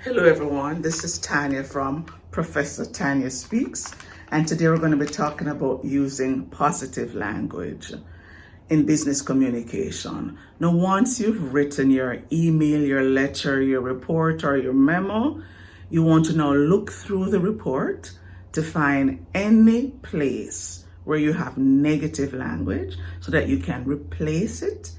Hello everyone, this is Tanya from Professor Tanya Speaks, and today we're going to be talking about using positive language in business communication. Now, once you've written your email, your letter, your report, or your memo, you want to now look through the report to find any place where you have negative language so that you can replace it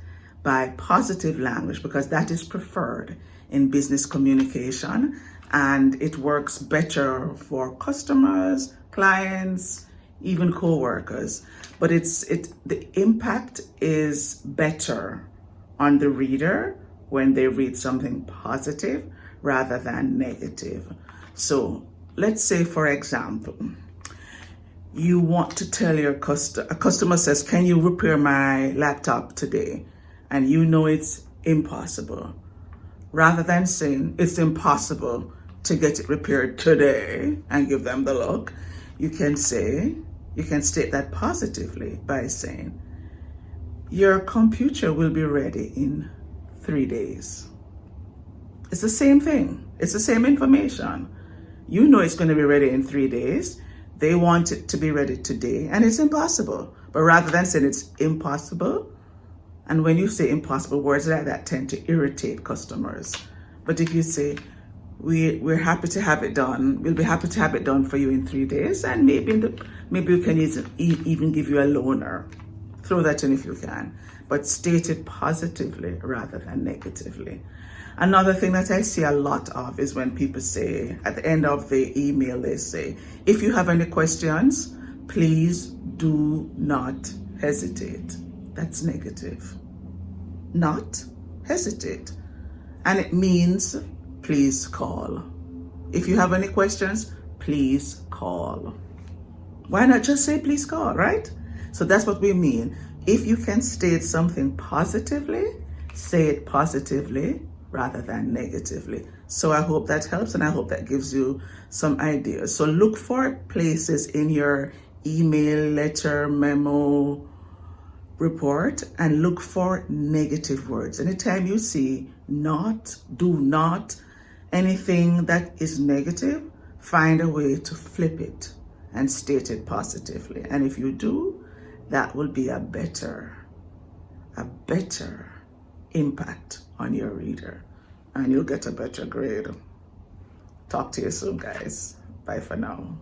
by positive language, because that is preferred in business communication and it works better for customers, clients, even co-workers. But the impact is better on the reader when they read something positive rather than negative. So let's say, for example, you want to tell a customer says, can you repair my laptop today? And you know it's impossible. Rather than saying it's impossible to get it repaired today and give them the look, you can state that positively by saying, your computer will be ready in 3 days. It's the same thing. It's the same information. You know it's going to be ready in 3 days. They want it to be ready today, and it's impossible. But rather than saying it's impossible, and when you say impossible, words like that tend to irritate customers. But if you say, we're happy to have it done, we'll be happy to have it done for you in 3 days, and maybe we can even give you a loaner. Throw that in if you can, but state it positively rather than negatively. Another thing that I see a lot of is when people say, at the end of the email, they say, if you have any questions, please do not hesitate. That's negative. Not hesitate. And it means please call. If you have any questions, please call. Why not just say please call, right? So that's what we mean. If you can state something positively, say it positively rather than negatively. So I hope that helps, and I hope that gives you some ideas. So look for places in your email, letter, memo, report, and look for negative words. Anytime you see not, do not, anything that is negative, find a way to flip it and state it positively. And if you do, that will be a better impact on your reader, and you'll get a better grade. Talk to you soon, guys. Bye for now.